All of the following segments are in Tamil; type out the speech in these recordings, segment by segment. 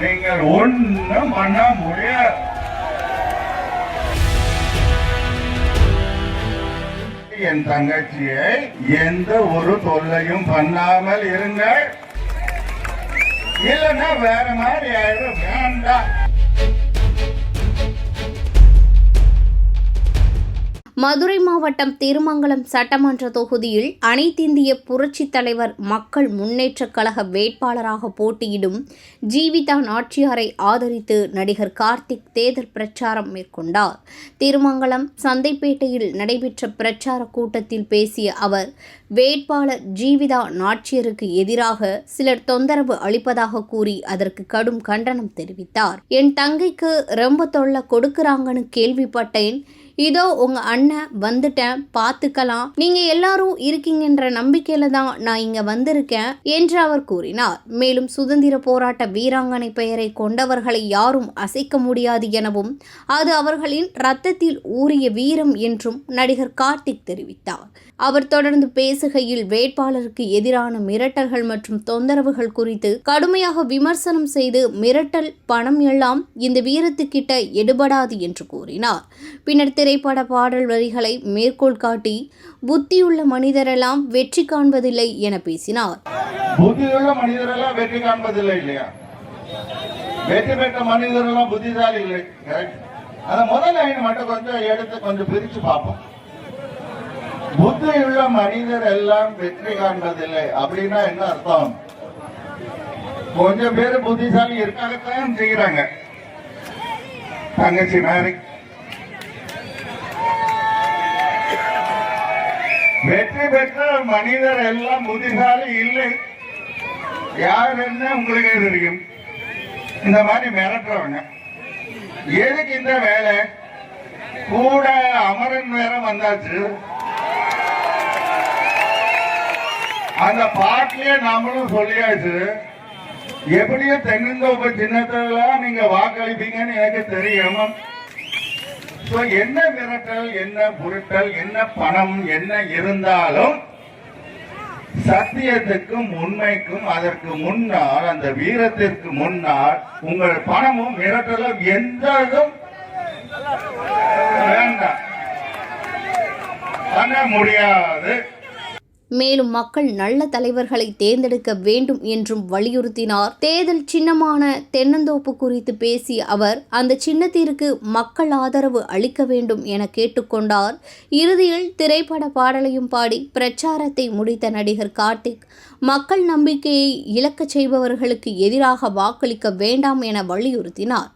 நீங்கள் ஒன்றும் பண்ண முடியாது. என் தங்கச்சியை எந்த ஒரு தொல்லையும் பண்ணாமல் இருங்கள், இல்லைன்னா வேற மாதிரி ஆயிடும். வேண்டாம். மதுரை மாவட்டம் திருமங்கலம் சட்டமன்ற தொகுதியில் அனைத்திந்திய புரட்சித் தலைவர் மக்கள் முன்னேற்றக் கழக வேட்பாளராக போட்டியிடும் ஜீவிதா நாச்சியாரை ஆதரித்து நடிகர் கார்த்திக் தேர்தல் பிரச்சாரம் மேற்கொண்டார். திருமங்கலம் சந்தைப்பேட்டையில் நடைபெற்ற பிரச்சார கூட்டத்தில் பேசிய அவர், வேட்பாளர் ஜீவிதா நாச்சியருக்கு எதிராக சிலர் தொந்தரவு அளிப்பதாக கூறி அதற்கு கடும் கண்டனம் தெரிவித்தார். என் தங்கைக்கு ரொம்ப தொல்லை கொடுக்குறாங்கன்னு கேள்விப்பட்டேன். இதோ உங்க அண்ணன் வந்துட்டேன், பார்த்துக்கலாம். நீங்க எல்லாரும் இருக்கீங்கன்ற நம்பிக்கையில தான் நான் இங்க வந்திருக்கேன் என்று அவர் கூறினார். மேலும் சுதந்திர போராட்ட வீராங்கனை பெயரை கொண்டவர்களை யாரும் அசைக்க முடியாது எனவும் அது அவர்களின் இரத்தத்தில் ஊறிய வீரம் என்றும் நடிகர் கார்த்திக் தெரிவித்தார். அவர் தொடர்ந்து பேசுகையில், வேட்பாளருக்கு எதிரான மிரட்டல்கள் மற்றும் தொந்தரவுகள் குறித்து கடுமையாக விமர்சனம் செய்து, மிரட்டல் பணம் எல்லாம் இந்த வீரத்துக்கிட்ட எடுபடாது என்று கூறினார். பின்னர் திரைப்பட பாடல் வரிகளை மேற்கோள் காட்டி, புத்தியுள்ள மனிதரெல்லாம் வெற்றி காண்பதில்லை என பேசினார். புத்தியுள்ள மனிதரெல்லாம் வெற்றி காண்பதில்லை இல்லையா? வெற்றி பெற்ற மனிதரெல்லாம் புத்திசாலி இல்லை. அத முதல் லைன் மட்டும் கொஞ்சம் எடுத்து கொஞ்சம் பிரிச்சு பார்ப்போம். புத்தியுள்ள மனிதர் எல்லாம் வெற்றி காண்பதில்லை அப்படின்னா என்ன அர்த்தம்? கொஞ்சம் பேர் புத்திசாலி இருக்காகத்தான் செய்யறாங்க. தங்கச்சி மாதிரி வெற்றி பெற்ற மனிதர் எல்லாம் புத்திசாலி இல்லை. யார் என்ன உங்களுக்கு தெரியும்? இந்த மாதிரி மிரட்டுறவங்க. எதுக்கு இந்த வேலை? கூட அமரன் வேற வந்தாச்சு. அந்த பாட்டிலேயே நாமளும் சொல்லியாச்சு. எப்படியும் தென்னந்தோப்பு சின்னத்தெல்லாம் நீங்க வாக்களிப்பீங்கன்னு எனக்கு தெரியும். என்ன மிரட்டல், என்ன புரட்டல், என்ன பணம், என்ன இருந்தாலும் சத்தியத்துக்கும் உண்மைக்கும் அதற்கு முன்னால், அந்த வீரத்திற்கு முன்னால் உங்கள் பணமும் மிரட்டலும் எந்ததும் வேண்டாம், பண்ண முடியாது. மேலும் மக்கள் நல்ல தலைவர்களை தேர்ந்தெடுக்க வேண்டும் என்றும் வலியுறுத்தினார். தேர்தல் சின்னமான தென்னந்தோப்பு குறித்து பேசிய அவர், அந்த சின்னத்திற்கு மக்கள் ஆதரவு அளிக்க வேண்டும் என கேட்டுக்கொண்டார். இறுதியில் திரைப்பட பாடலையும் பாடி பிரச்சாரத்தை முடித்த நடிகர் கார்த்திக், மக்கள் நம்பிக்கையை இழக்கச் செய்பவர்களுக்கு எதிராக வாக்களிக்க வேண்டாம் என வலியுறுத்தினார்.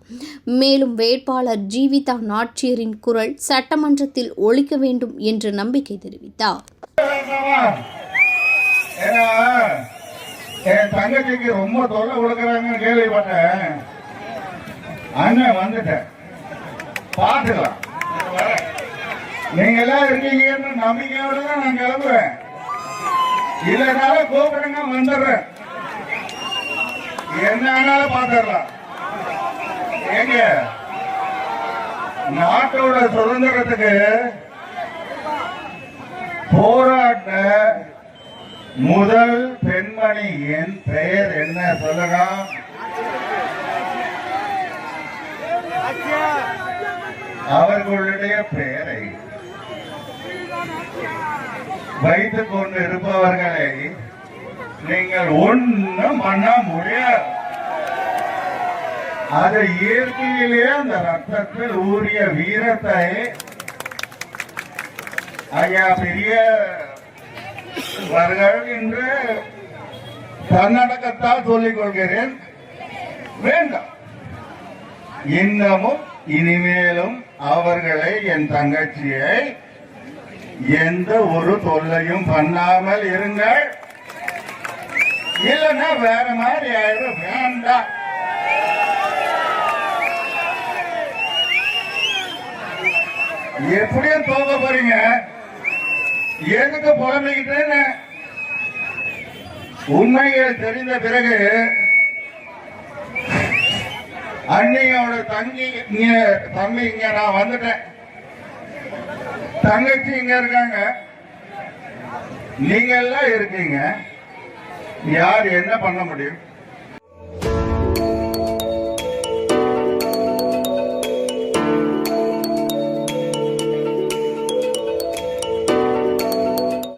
மேலும் வேட்பாளர் ஜீவிதா நாச்சியரின் குரல் சட்டமன்றத்தில் ஒலிக்க வேண்டும் என்று நம்பிக்கை தெரிவித்தார். என் தங்கச்சிக்கு ரொம்ப தொல்லை கொடுக்கறாங்கன்னு கேள்விப்பட்டேன். அண்ணன் வந்துட்டேன், பார்த்துக்கலாம். நீங்க எல்லாம் இருக்கீங்கன்னு நம்பிக்கையோட தான் நான் கிளம்புறேன். இல்லைனால கூப்பிடுங்க, வந்துடுறேன். என்ன ஆனாலும் பார்த்துடலாம். எங்க நாட்டோட சுதந்திரத்துக்கு போராட்ட முதல் பெண்மணி என் பெயர் என்ன சொல்லுங்க? அவர்களுடைய பெயரை வைத்துக் கொண்டு இருப்பவர்களை நீங்கள் ஒன்றும் பண்ண முடியாது. அது இயற்கையிலேயே அந்த ரத்தத்தில் ஊறிய வீரத்தை ஐயா பெரியவர்கள் என்று தன்னடக்கத்தால் சொல்லிக் கொள்கிறேன். வேண்டாம், இன்னமும் இனிமேலும் அவர்களை, என் தங்கச்சியை எந்த ஒரு தொல்லையும் பண்ணாமல் இருங்கள், இல்லைன்னா வேற மாதிரி ஆயிடும். வேண்டாம். எப்படியும் தோக்க போறீங்க, எதுக்கு புலம்பிக்கிட்டேன்னு உண்மைகள் தெரிந்த பிறகு அண்ணியோட தம்பி இங்க நான் வந்துட்டேன், தங்கச்சி இங்க இருக்காங்க, நீங்க எல்லாம் இருக்கீங்க. யார் என்ன பண்ண முடியும்?